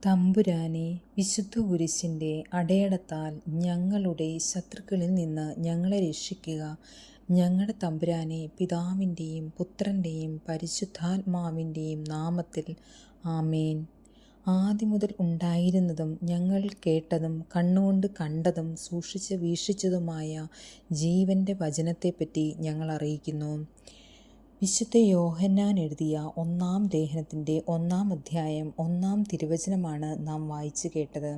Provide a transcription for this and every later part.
തമ്പുരാനെ, വിശുദ്ധ കുരിശിൻ്റെ അടയാളത്താൽ ഞങ്ങളുടെ ശത്രുക്കളിൽ നിന്ന് ഞങ്ങളെ രക്ഷിക്കുക. ഞങ്ങളുടെ തമ്പുരാനെ, പിതാവിൻ്റെയും പുത്രൻ്റെയും പരിശുദ്ധാത്മാവിൻ്റെയും നാമത്തിൽ ആമേൻ. ആദിമുതൽ ഉണ്ടായിരുന്നതും ഞങ്ങൾ കേട്ടതും കണ്ണുകൊണ്ട് കണ്ടതും സൂക്ഷിച്ച് വീക്ഷിച്ചതുമായ ജീവൻ്റെ വചനത്തെപ്പറ്റി ഞങ്ങൾ അറിയിക്കുന്നു. വിശുദ്ധ യോഹന്നാൻ എഴുതിയ 1-ാം ലേഖനത്തിൻ്റെ 1-ാം അധ്യായം 1-ാം തിരുവചനമാണ് നാം വായിച്ചു കേട്ടത്.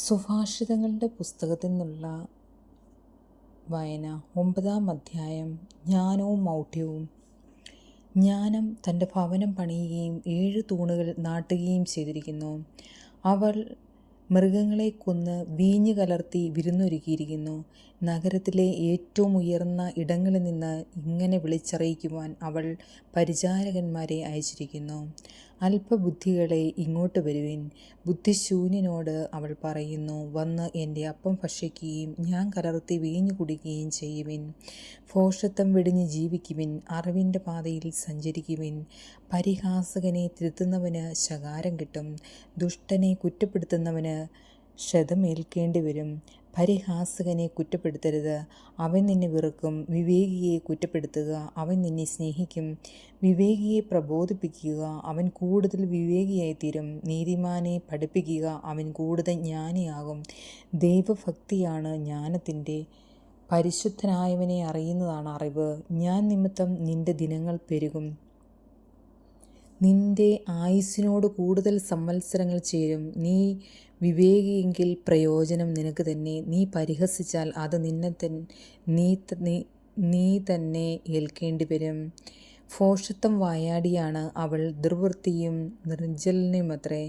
സുഭാഷിതങ്ങളുടെ പുസ്തകത്തിൽ നിന്നുള്ള വായന. 9-ാം അധ്യായം. ജ്ഞാനവും മൗഢ്യവും. ജ്ഞാനം തൻ്റെ ഭവനം പണിയുകയും 7 തൂണുകൾ നാട്ടുകയും ചെയ്തിരിക്കുന്നു. അവൾ മൃഗങ്ങളെ കൊന്ന് വീഞ്ഞു കലർത്തി വിരുന്നൊരുക്കിയിരിക്കുന്നു. നഗരത്തിലെ ഏറ്റവും ഉയർന്ന ഇടങ്ങളിൽ നിന്ന് ഇങ്ങനെ വിളിച്ചറിയിക്കുവാൻ അവൾ പരിചാരകന്മാരെ അയച്ചിരിക്കുന്നു. അല്പബുദ്ധികളെ, ഇങ്ങോട്ട് വരുവിൻ. ബുദ്ധിശൂന്യനോട് അവൾ പറയുന്നു, വന്ന് എൻ്റെ അപ്പം ഭക്ഷിക്കുകയും ഞാൻ കലർത്തി വീഞ്ഞു കുടിക്കുകയും ചെയ്യുവിൻ. ഭോഷത്വം വെടിഞ്ഞ് ജീവിക്കുവിൻ, അറിവിൻ്റെ പാതയിൽ സഞ്ചരിക്കുവിൻ. പരിഹാസകനെ തിരുത്തുന്നവന് ശകാരം കിട്ടും, ദുഷ്ടനെ കുറ്റപ്പെടുത്തുന്നവന് ക്ഷതമേൽക്കേണ്ടി വരും. പരിഹാസകനെ കുറ്റപ്പെടുത്തരുത്, അവൻ നിന്നെ വെറുക്കും. വിവേകിയെ കുറ്റപ്പെടുത്തുക, അവൻ നിന്നെ സ്നേഹിക്കും. വിവേകിയെ പ്രബോധിപ്പിക്കുക, അവൻ കൂടുതൽ വിവേകിയായിത്തീരും. നീതിമാനെ പഠിപ്പിക്കുക, അവൻ കൂടുതൽ ജ്ഞാനിയാകും. ദൈവഭക്തിയാണ് ജ്ഞാനത്തിൻ്റെ പരിശുദ്ധനായവനെ അറിയുന്നതാണ് അറിവ്. ഞാൻ നിമിത്തം നിന്റെ ദിനങ്ങൾ പെരുകും, നിന്റെ ആയുസ്സിനോട് കൂടുതൽ സംവത്സരങ്ങൾ ചേരും. നീ വിവേകിയെങ്കിൽ പ്രയോജനം നിനക്ക് തന്നെ. നീ പരിഹസിച്ചാൽ അത് നീ തന്നെ ഏൽക്കേണ്ടി വരും. ഭോഷത്വം വായാടിയാണ് അവൾ, ദുർവൃത്തിയും നിർജ്ജലനുമത്രേ.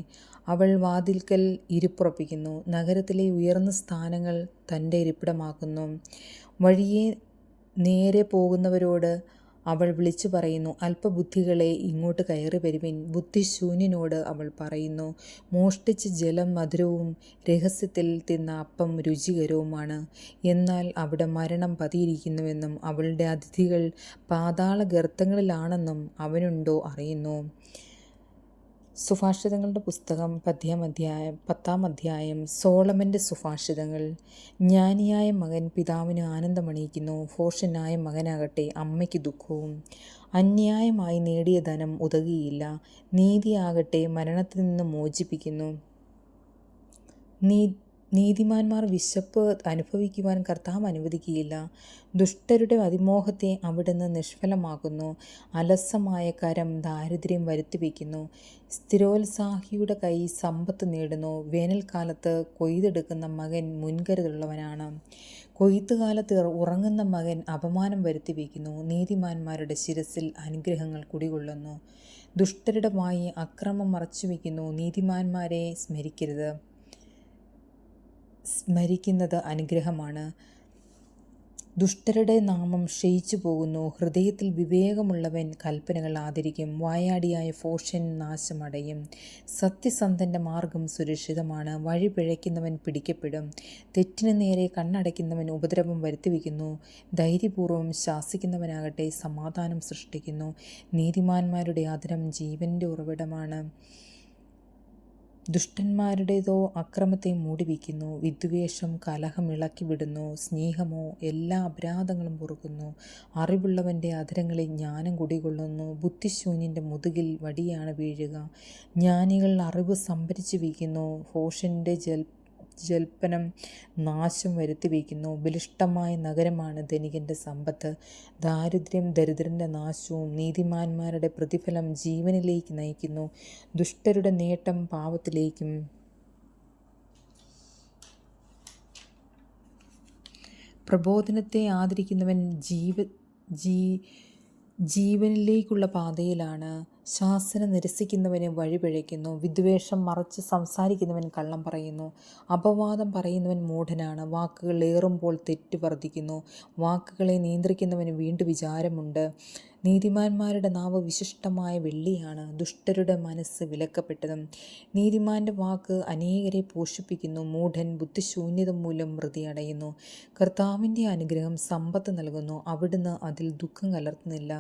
അവൾ വാതിൽക്കൽ ഇരിപ്പുറപ്പിക്കുന്നു, നഗരത്തിലെ ഉയർന്ന സ്ഥാനങ്ങൾ തൻ്റെ ഇരിപ്പിടമാക്കുന്നു. വഴിയെ നേരെ പോകുന്നവരോട് അവൾ വിളിച്ചു പറയുന്നു, അല്പബുദ്ധികളെ, ഇങ്ങോട്ട് കയറി വരുവിൻ. ബുദ്ധിശൂന്യനോട് അവൾ പറയുന്നു, മോഷ്ടിച്ച ജലം മധുരവും രഹസ്യത്തിൽ തിന്ന അപ്പം രുചികരവുമാണ്. എന്നാൽ അവിടെ മരണം പതിയിരിക്കുന്നുവെന്നും അവളുടെ അതിഥികൾ പാതാള ഗർത്തങ്ങളിലാണെന്നും അവനുണ്ടോ അറിയുന്നു. സുഭാഷിതങ്ങളുടെ പുസ്തകം 10-ാം അധ്യായം. സോളമൻ്റെ സുഭാഷിതങ്ങൾ. ജ്ഞാനിയായ മകൻ പിതാവിന് ആനന്ദമണിയിക്കുന്നു, ഭോഷനായ മകനാകട്ടെ അമ്മയ്ക്ക് ദുഃഖവും. അന്യായമായി നേടിയ ധനം ഉതകുകയില്ല, നീതിയാകട്ടെ മരണത്തിൽ നിന്ന് മോചിപ്പിക്കുന്നു. നീതിമാന്മാർ വിശപ്പ് അനുഭവിക്കുവാൻ കർത്താവ് അനുവദിക്കുകയില്ല. ദുഷ്ടരുടെ അതിമോഹത്തെ അവിടുന്ന് നിഷ്ഫലമാക്കുന്നു. അലസമായ കരം ദാരിദ്ര്യം വരുത്തിവെക്കുന്നു. സ്ഥിരോത്സാഹിയുടെ കൈ സമ്പത്ത് നേടുന്നു. വേനൽക്കാലത്ത് കൊയ്തെടുക്കുന്ന മകൻ മുൻകരുതലുള്ളവനാണ്. കൊയ്ത്തുകാലത്ത് ഉറങ്ങുന്ന മകൻ അപമാനം വരുത്തിവെക്കുന്നു. നീതിമാന്മാരുടെ ശിരസിൽ അനുഗ്രഹങ്ങൾ കുടികൊള്ളുന്നു. ദുഷ്ടരുടെ വായി അക്രമം മറച്ചുവെക്കുന്നു. നീതിമാന്മാരെ സ്മരിക്കുന്നത് അനുഗ്രഹമാണ്. ദുഷ്ടരുടെ നാമം ക്ഷയിച്ചു പോകുന്നു. ഹൃദയത്തിൽ വിവേകമുള്ളവൻ കൽപ്പനകൾ ആദരിക്കും. വായാടിയായ ഭോഷൻ നാശമടയും. സത്യസന്ധൻ്റെ മാർഗം സുരക്ഷിതമാണ്, വഴി പിഴയ്ക്കുന്നവൻ പിടിക്കപ്പെടും. തെറ്റിനു നേരെ കണ്ണടയ്ക്കുന്നവൻ ഉപദ്രവം വരുത്തിവെക്കുന്നു. ധൈര്യപൂർവ്വം ശാസിക്കുന്നവനാകട്ടെ സമാധാനം സൃഷ്ടിക്കുന്നു. നീതിമാന്മാരുടെ ആദരം ജീവൻ്റെ ഉറവിടമാണ്, ദുഷ്ടന്മാരുടേതോ അക്രമത്തെ മൂടിവെക്കുന്നു. വിദ്വേഷം കലഹം ഇളക്കിവിടുന്നു. സ്നേഹമോ എല്ലാ അപരാധങ്ങളും പൊറുക്കുന്നു. അറിവുള്ളവൻ്റെ അധരങ്ങളിൽ ജ്ഞാനം കുടികൊള്ളുന്നു. ബുദ്ധിശൂന്യൻ്റെ മുതുകിൽ വടിയാണ് വീഴുക. ജ്ഞാനികൾ അറിവ് സംഭരിച്ചു വയ്ക്കുന്നു. ഭോഷൻ്റെ ജൽപ്പനം നാശം വരുത്തിവെക്കുന്നു. ബലിഷ്ഠമായ നഗരമാണ് ധനികൻ്റെ സമ്പത്ത്, ദാരിദ്ര്യം ദരിദ്രൻ്റെ നാശവും. നീതിമാന്മാരുടെ പ്രതിഫലം ജീവനിലേക്ക് നയിക്കുന്നു, ദുഷ്ടരുടെ നേട്ടം പാപത്തിലേക്കും. പ്രബോധനത്തെ ആദരിക്കുന്നവൻ ജീവനിലേക്കുള്ള പാതയിലാണ്. ശാസന നിരസിക്കുന്നവന് വഴി പിഴയ്ക്കുന്നു. വിദ്വേഷം മറച്ച് സംസാരിക്കുന്നവൻ കള്ളം പറയുന്നു. അപവാദം പറയുന്നവൻ മൂഢനാണ്. വാക്കുകൾ ഏറുമ്പോൾ തെറ്റ് വർദ്ധിക്കുന്നു. വാക്കുകളെ നിയന്ത്രിക്കുന്നവന് വീണ്ടും വിചാരമുണ്ട്. നീതിമാന്മാരുടെ നാവ് വിശിഷ്ടമായ വെള്ളിയാണ്, ദുഷ്ടരുടെ മനസ്സ് വിലക്കപ്പെട്ടതും. നീതിമാന്റെ വാക്ക് അനേകരെ പോഷിപ്പിക്കുന്നു, മൂഢൻ ബുദ്ധിശൂന്യത മൂലം മൃതി അടയുന്നു. കർത്താവിൻ്റെ അനുഗ്രഹം സമ്പത്ത് നൽകുന്നു, അവിടുന്ന് അതിൽ ദുഃഖം കലർത്തുന്നില്ല.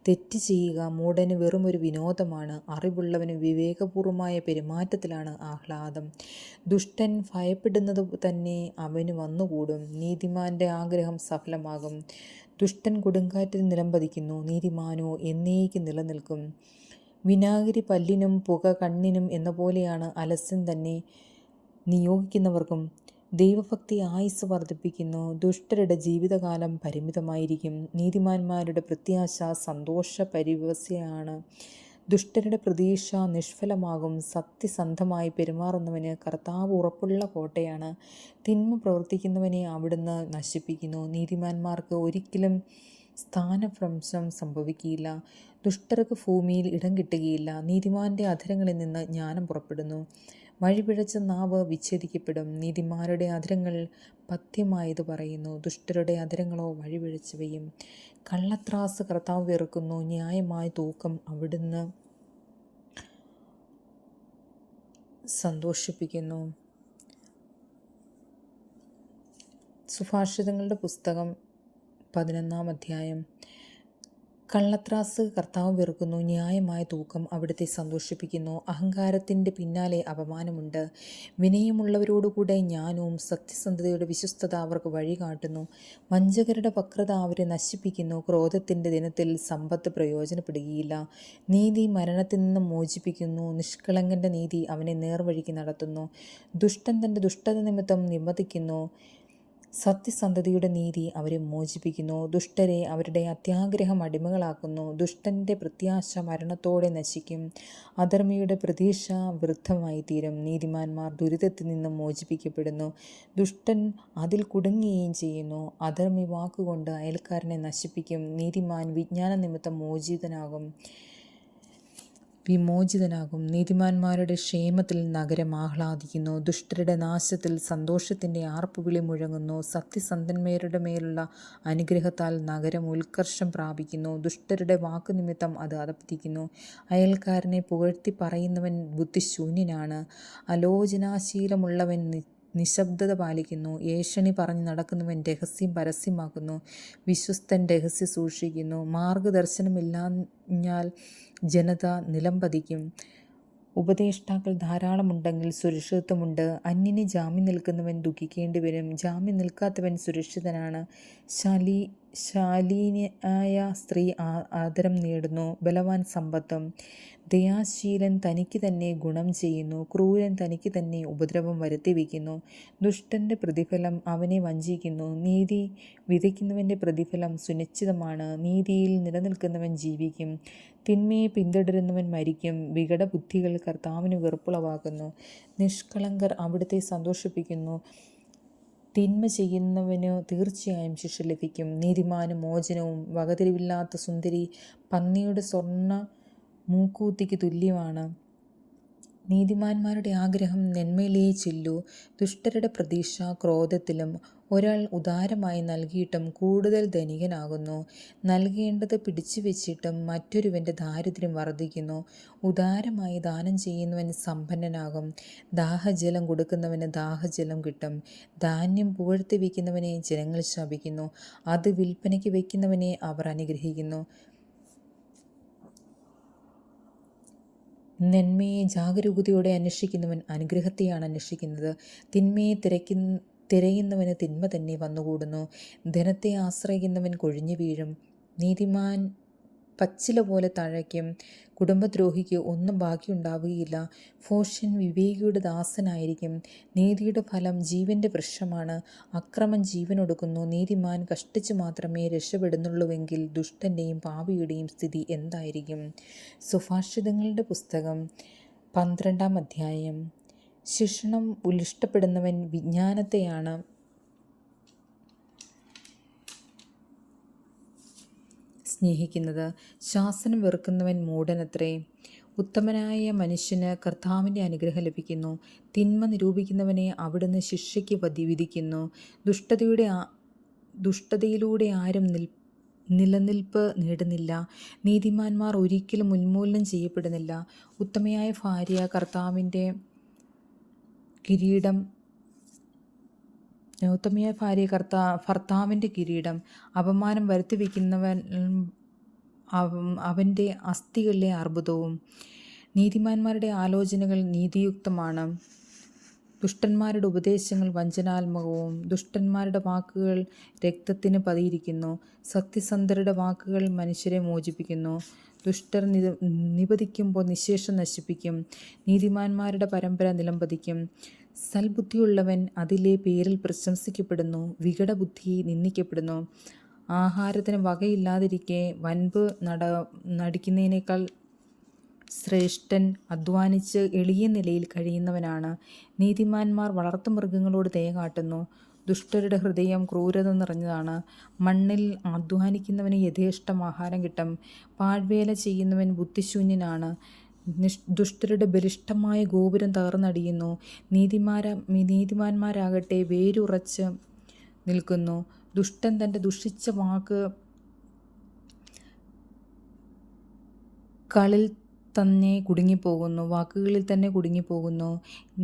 തെറ്റ് ചെയ്യുക മൂഢന് വെറുമൊരു വിനോദമാണ്, അറിവുള്ളവന് വിവേകപൂർവമായ പെരുമാറ്റത്തിലാണ് ആഹ്ലാദം. ദുഷ്ടൻ ഭയപ്പെടുന്നത് തന്നെ അവന് വന്നുകൂടും, നീതിമാന്റെ ആഗ്രഹം സഫലമാകും. ദുഷ്ടൻ കൊടുങ്കാറ്റിൽ നിലംപതിക്കുന്നു, നീതിമാനോ എന്നേക്കും നിലനിൽക്കും. വിനാഗിരി പല്ലിനും പുക കണ്ണിനും എന്ന പോലെയാണ് അലസ്യം തന്നെ നിയോഗിക്കുന്നവർക്കും. ദൈവഭക്തി ആയുസ് വർദ്ധിപ്പിക്കുന്നു, ദുഷ്ടരുടെ ജീവിതകാലം പരിമിതമായിരിക്കും. നീതിമാന്മാരുടെ പ്രത്യാശ സന്തോഷപരിവശയാണ്, ദുഷ്ടരുടെ പ്രതീക്ഷ നിഷ്ഫലമാകും. സത്യസന്ധമായി പെരുമാറുന്നവന് കർത്താവ് ഉറപ്പുള്ള കോട്ടയാണ്, തിന്മ പ്രവർത്തിക്കുന്നവനെ അവിടുന്ന് നശിപ്പിക്കുന്നു. നീതിമാന്മാർക്ക് ഒരിക്കലും സ്ഥാനഭ്രംശം സംഭവിക്കുകയില്ല, ദുഷ്ടർക്ക് ഭൂമിയിൽ ഇടം കിട്ടുകയില്ല. നീതിമാന്റെ അധരങ്ങളിൽ നിന്ന് ജ്ഞാനം പുറപ്പെടുന്നു, വഴിപിഴച്ച നാവ് വിച്ഛേദിക്കപ്പെടും. നീതിമാരുടെ അധരങ്ങൾ പഥ്യമായത് പറയുന്നു, ദുഷ്ടരുടെ അധരങ്ങളോ വഴിപിഴച്ചവയും. കള്ളത്രാസ് കർത്താവ് വെറുക്കുന്നു, ന്യായമായ തൂക്കം അവിടുന്ന് സന്തോഷിപ്പിക്കുന്നു. സുഭാഷിതങ്ങളുടെ പുസ്തകം 11-ാം അധ്യായം. കള്ളത്രാസ് കർത്താവ് വെറുക്കുന്നു, ന്യായമായ തൂക്കം അവിടുത്തെ സന്തോഷിപ്പിക്കുന്നു. അഹങ്കാരത്തിൻ്റെ പിന്നാലെ അപമാനമുണ്ട്, വിനയമുള്ളവരോടുകൂടെ ജ്ഞാനവും. സത്യസന്ധതയുടെ വിശ്വസ്തത അവർക്ക് വഴി കാട്ടുന്നു, വഞ്ചകരുടെ വക്രത അവരെ നശിപ്പിക്കുന്നു. ക്രോധത്തിൻ്റെ ദിനത്തിൽ സമ്പത്ത് പ്രയോജനപ്പെടുകയില്ല, നീതി മരണത്തിൽ നിന്ന് മോചിപ്പിക്കുന്നു. നിഷ്കളങ്കൻ്റെ നീതി അവനെ നേർവഴിക്ക് നടത്തുന്നു, ദുഷ്ടൻ തൻ്റെ ദുഷ്ടത നിമിത്തം നിമദിക്കുന്നു. സത്യസന്ധതയുടെ നീതി അവരെ മോചിപ്പിക്കുന്നു, ദുഷ്ടരെ അവരുടെ അത്യാഗ്രഹം അടിമകളാക്കുന്നു. ദുഷ്ടൻ്റെ പ്രത്യാശ മരണത്തോടെ നശിക്കും, അധർമ്മിയുടെ പ്രതീക്ഷ വൃദ്ധമായി തീരും. നീതിമാന്മാർ ദുരിതത്തിൽ നിന്നും മോചിപ്പിക്കപ്പെടുന്നു, ദുഷ്ടൻ അതിൽ കുടുങ്ങുകയും ചെയ്യുന്നു. അധർമ്മി വാക്കുകൊണ്ട് അയൽക്കാരനെ നശിപ്പിക്കും, നീതിമാൻ വിജ്ഞാന നിമിത്തം വിമോചിതനാകും. നീതിമാന്മാരുടെ ക്ഷേമത്തിൽ നഗരം ആഹ്ലാദിക്കുന്നു, ദുഷ്ടരുടെ നാശത്തിൽ സന്തോഷത്തിൻ്റെ ആർപ്പുവിളി മുഴങ്ങുന്നു. സത്യസന്ധന്മാരുടെ മേലുള്ള അനുഗ്രഹത്താൽ നഗരം ഉത്കർഷം പ്രാപിക്കുന്നു, ദുഷ്ടരുടെ വാക്കുനിമിത്തം അത് അധഃപതിക്കുന്നു. അയൽക്കാരനെ പുകഴ്ത്തി പറയുന്നവൻ ബുദ്ധിശൂന്യനാണ്, ആലോചനാശീലമുള്ളവൻ നിശബ്ദത പാലിക്കുന്നു. ഏഷണി പറഞ്ഞു നടക്കുന്നവൻ രഹസ്യം പരസ്യമാക്കുന്നു, വിശ്വസ്തൻ രഹസ്യം സൂക്ഷിക്കുന്നു. മാർഗദർശനമില്ലാഞ്ഞാൽ ജനത നിലംപതിക്കും, ഉപദേഷ്ടാക്കൾ ധാരാളമുണ്ടെങ്കിൽ സുരക്ഷിതത്വമുണ്ട്. അന്യന് ജാമ്യം നിൽക്കുന്നവൻ ദുഃഖിക്കേണ്ടി വരും, ജാമ്യം നിൽക്കാത്തവൻ സുരക്ഷിതനാണ്. ശാലീനയായ സ്ത്രീ ആദരം നേടുന്നു, ബലവാൻ സമ്പത്തും. ദയാശീലൻ തനിക്ക് തന്നെ ഗുണം ചെയ്യുന്നു, ക്രൂരൻ തനിക്ക് തന്നെ ഉപദ്രവം വരുത്തിവെക്കുന്നു. ദുഷ്ടൻ്റെ പ്രതിഫലം അവനെ വഞ്ചിക്കുന്നു, നീതി വിതയ്ക്കുന്നവൻ്റെ പ്രതിഫലം സുനിശ്ചിതമാണ്. നീതിയിൽ നിലനിൽക്കുന്നവൻ ജീവിക്കും, തിന്മയെ പിന്തുടരുന്നവൻ മരിക്കും. വികടബുദ്ധികൾ കർത്താവിന് വെറുപ്പുളവാക്കുന്നു, നിഷ്കളങ്കർ അവിടുത്തെ സന്തോഷിപ്പിക്കുന്നു. തിന്മ ചെയ്യുന്നവന് തീർച്ചയായും ശിക്ഷ ലഭിക്കും, നീതിമാന് മോചനവും. വകതിരിവില്ലാത്ത സുന്ദരി പന്നിയുടെ സ്വർണ്ണ മൂക്കൂത്തിക്ക് തുല്യമാണ്. നീതിമാന്മാരുടെ ആഗ്രഹം നന്മയിലേ ചെല്ലൂ, ദുഷ്ടരുടെ പ്രതീക്ഷ ക്രോധത്തിലും. ഒരാൾ ഉദാരമായി നൽകിയിട്ടും കൂടുതൽ ധനികനാകുന്നു, നൽകേണ്ടത് പിടിച്ചു വെച്ചിട്ടും മറ്റൊരുവൻ്റെ ദാരിദ്ര്യം വർദ്ധിക്കുന്നു. ഉദാരമായി ദാനം ചെയ്യുന്നവൻ സമ്പന്നനാകും, ദാഹജലം കൊടുക്കുന്നവന് ദാഹജലം കിട്ടും. ധാന്യം പുകഴ്ത്തി വയ്ക്കുന്നവനെ ജനങ്ങൾ ശപിക്കുന്നു, അത് വിൽപ്പനയ്ക്ക് വയ്ക്കുന്നവനെ അവർ അനുഗ്രഹിക്കുന്നു. നന്മയെ ജാഗരൂകതയോടെ അന്വേഷിക്കുന്നവൻ അനുഗ്രഹത്തെയാണ് അന്വേഷിക്കുന്നത്, തിന്മയെ തിരയുന്നവന് തിന്മ തന്നെ വന്നുകൂടുന്നു. ധനത്തെ ആശ്രയിക്കുന്നവൻ കൊഴിഞ്ഞു വീഴും, നീതിമാൻ പച്ചില പോലെ തഴയ്ക്കും. കുടുംബദ്രോഹിക്ക് ഒന്നും ബാക്കിയുണ്ടാവുകയില്ല, ഭോഷ്യൻ വിവേകിയുടെ ദാസനായിരിക്കും. നീതിയുടെ ഫലം ജീവൻ്റെ വൃക്ഷമാണ്, അക്രമം ജീവനൊടുക്കുന്നു. നീതിമാൻ കഷ്ടിച്ചു മാത്രമേ രക്ഷപ്പെടുന്നുള്ളൂവെങ്കിൽ ദുഷ്ടൻ്റെയും പാപിയുടെയും സ്ഥിതി എന്തായിരിക്കും? സുഭാഷിതങ്ങളുടെ പുസ്തകം 12-ാം അധ്യായം. ശിക്ഷണം ഇഷ്ടപ്പെടുന്നവൻ വിജ്ഞാനത്തെയാണ് സ്നേഹിക്കുന്നത്, ശാസനം വെറുക്കുന്നവൻ മൂഢനത്രേ. ഉത്തമനായ മനുഷ്യന് കർത്താവിൻ്റെ അനുഗ്രഹം ലഭിക്കുന്നു, തിന്മ നിരൂപിക്കുന്നവനെ അവിടുന്ന് ശിക്ഷയ്ക്ക് വിധിക്കുന്നു. ദുഷ്ടതയിലൂടെ ആരും നിലനിൽപ്പ് നേടുന്നില്ല. നീതിമാന്മാർ ഒരിക്കലും ഉന്മൂലനം ചെയ്യപ്പെടുന്നില്ല. ഉത്തമയായ ഭാര്യ ഭർത്താവിൻ്റെ കിരീടം. അപമാനം വരുത്തിവെക്കുന്നവൻ അവൻ്റെ അസ്ഥികളിലെ അർബുദവും. നീതിമാന്മാരുടെ ആലോചനകൾ നീതിയുക്തമാണ്. ദുഷ്ടന്മാരുടെ ഉപദേശങ്ങൾ വഞ്ചനാത്മകവും. ദുഷ്ടന്മാരുടെ വാക്കുകൾ രക്തത്തിന് പതിയിരിക്കുന്നു. സത്യസന്ധരുടെ വാക്കുകൾ മനുഷ്യരെ മോചിപ്പിക്കുന്നു. ദുഷ്ടർ നിപതിക്കുമ്പോൾ നിശേഷം നശിപ്പിക്കും. നീതിമാന്മാരുടെ പരമ്പര നിലംപതിക്കും. സൽബുദ്ധിയുള്ളവൻ അതിലെ പേരിൽ പ്രശംസിക്കപ്പെടുന്നു. വികടബുദ്ധി നിന്ദിക്കപ്പെടുന്നു. ആഹാരത്തിന് വകയില്ലാതിരിക്കെ വൻപ് നടിക്കുന്നതിനേക്കാൾ ശ്രേഷ്ഠൻ അധ്വാനിച്ച് എളിയ നിലയിൽ കഴിയുന്നവനാണ്. നീതിമാന്മാർ വളർത്തുമൃഗങ്ങളോട് ദയ കാട്ടുന്നു. ദുഷ്ടരുടെ ഹൃദയം ക്രൂരത നിറഞ്ഞതാണ്. മണ്ണിൽ അധ്വാനിക്കുന്നവന് യഥേഷ്ടം ആഹാരം കിട്ടും. പാഴ്വേല ചെയ്യുന്നവൻ ബുദ്ധിശൂന്യനാണ്. ദുഷ്ടരുടെ ബലിഷ്ഠമായ ഗോപുരം തകർന്നടിയുന്നു. നീതിമാന്മാരാകട്ടെ വേരുറച്ച് നിൽക്കുന്നു. ദുഷ്ടൻ തൻ്റെ ദുഷിച്ച വാക്കുകളിൽ തന്നെ കുടുങ്ങിപ്പോകുന്നു.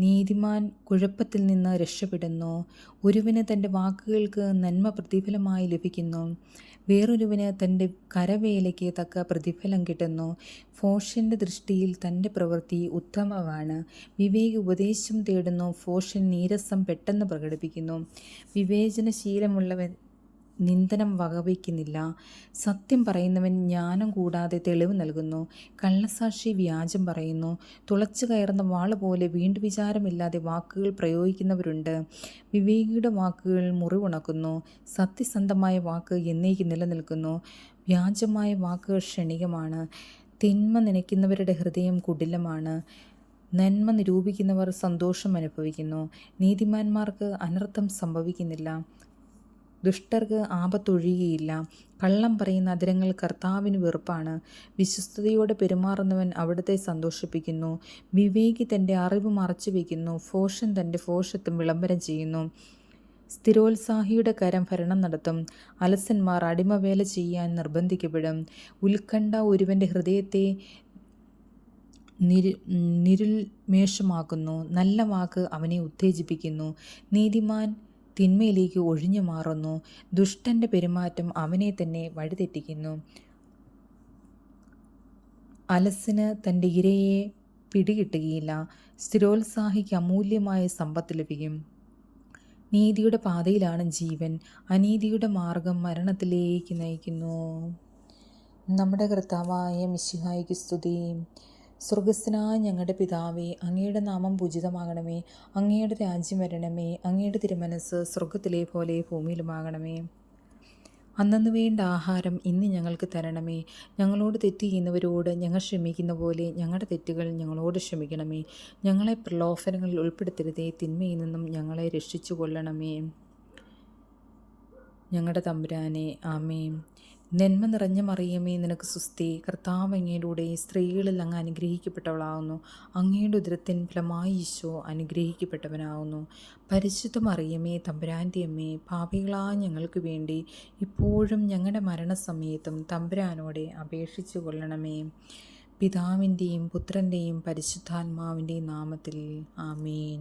നീതിമാൻ കുഴപ്പത്തിൽ നിന്ന് രക്ഷപ്പെടുന്നു. ഒരുവന് തൻ്റെ വാക്കുകൾക്ക് നന്മ പ്രതിഫലമായി ലഭിക്കുന്നു. വേറൊരുവന് തൻ്റെ കരവേലയ്ക്ക് തക്ക പ്രതിഫലം കിട്ടുന്നു. ഭോഷൻ്റെ ദൃഷ്ടിയിൽ തൻ്റെ പ്രവൃത്തി ഉത്തമമാണ്. വിവേകി ഉപദേശം തേടുന്നു. ഭോഷൻ നീരസം പെട്ടെന്ന് പ്രകടിപ്പിക്കുന്നു. വിവേചനശീലമുള്ളവൻ നിന്ദനം വകവയ്ക്കുന്നില്ല. സത്യം പറയുന്നവൻ ജ്ഞാനം കൂടാതെ തെളിവ് നൽകുന്നു. കള്ളസാക്ഷി വ്യാജം പറയുന്നു. തുളച്ചു കയറുന്ന വാള് പോലെ വീണ്ടുവിചാരമില്ലാതെ വാക്കുകൾ പ്രയോഗിക്കുന്നവരുണ്ട്. വിവേകിയുടെ വാക്കുകൾ മുറിവുണക്കുന്നു. സത്യസന്ധമായ വാക്ക് എന്നേക്കും നിലനിൽക്കുന്നു. വ്യാജമായ വാക്കുകൾ ക്ഷണികമാണ്. തിന്മ നനയ്ക്കുന്നവരുടെ ഹൃദയം കുടിലമാണ്. നന്മ നിരൂപിക്കുന്നവർ സന്തോഷം അനുഭവിക്കുന്നു. നീതിമാന്മാർക്ക് അനർത്ഥം സംഭവിക്കുന്നില്ല. ദുഷ്ടർക്ക് ആപത്തൊഴിയുകയില്ല. കള്ളം പറയുന്ന അധരങ്ങൾ കർത്താവിന് വെറുപ്പാണ്. വിശ്വസ്തയോടെ പെരുമാറുന്നവൻ അവിടുത്തെ സന്തോഷിപ്പിക്കുന്നു. വിവേകി തൻ്റെ അറിവ് മറച്ചുവെക്കുന്നു. ഭോഷൻ തൻ്റെ ഭോഷത്വം വിളംബരം ചെയ്യുന്നു. സ്ഥിരോത്സാഹിയുടെ കരം ഭരണം നടത്തും. അലസന്മാർ അടിമവേല ചെയ്യാൻ നിർബന്ധിക്കപ്പെടും. ഉത്കണ്ഠ ഒരുവൻ്റെ ഹൃദയത്തെ നിരുന്മേഷമാക്കുന്നു. നല്ല വാക്ക് അവനെ ഉത്തേജിപ്പിക്കുന്നു. നീതിമാൻ തിന്മയിലേക്ക് ഒഴിഞ്ഞു മാറുന്നു. ദുഷ്ടൻ്റെ പെരുമാറ്റം അവനെ തന്നെ വഴിതെറ്റിക്കുന്നു. അലസന് തൻ്റെ ഇരയെ പിടികിട്ടുകയില്ല. സ്ഥിരോത്സാഹിക്ക് അമൂല്യമായ സമ്പത്ത് ലഭിക്കും. നീതിയുടെ പാതയിലാണ് ജീവൻ. അനീതിയുടെ മാർഗം മരണത്തിലേക്ക് നയിക്കുന്നു. നമ്മുടെ കർത്താവായ മിശിഹായ്ക്ക് സ്തുതി. സ്വർഗസ്ഥനായ ഞങ്ങളുടെ പിതാവേ, അങ്ങയുടെ നാമം പൂജിതമാകണമേ. അങ്ങയുടെ രാജ്യം വരണമേ. അങ്ങയുടെ തിരുമനസ് സ്വർഗത്തിലെ പോലെ ഭൂമിയിലുമാകണമേ. അന്നന്ന് വേണ്ട ആഹാരം ഇന്ന് ഞങ്ങൾക്ക് തരണമേ. ഞങ്ങളോട് തെറ്റ് ചെയ്യുന്നവരോട് ഞങ്ങൾ ക്ഷമിക്കുന്ന പോലെ ഞങ്ങളുടെ തെറ്റുകൾ ഞങ്ങളോട് ക്ഷമിക്കണമേ. ഞങ്ങളെ പ്രലോഭനങ്ങളിൽ ഉൾപ്പെടുത്തരുതേ. തിന്മയിൽ നിന്നും ഞങ്ങളെ രക്ഷിച്ചു കൊള്ളണമേ. ഞങ്ങളുടെ തമ്പുരാനെ, ആമേൻ. നന്മ നിറഞ്ഞ മറിയമേ, നിനക്ക് സുസ്തി. കർത്താവ് അങ്ങയുടെ സ്ത്രീകളിൽ അങ്ങ് അനുഗ്രഹിക്കപ്പെട്ടവളാകുന്നു. അങ്ങയുടെ ഉദരത്തിൻ ഫലമായി ഈശോ അനുഗ്രഹിക്കപ്പെട്ടവനാകുന്നു. പരിശുദ്ധ മറിയമേ, തമ്പുരാൻ്റെ അമ്മേ, പാപികളായ ഞങ്ങൾക്ക് വേണ്ടി ഇപ്പോഴും ഞങ്ങളുടെ മരണസമയത്തും തമ്പുരാനോടെ അപേക്ഷിച്ചു കൊള്ളണമേ. പിതാവിൻ്റെയും പുത്രൻ്റെയും പരിശുദ്ധാത്മാവിൻ്റെയും നാമത്തിൽ, ആമേൻ.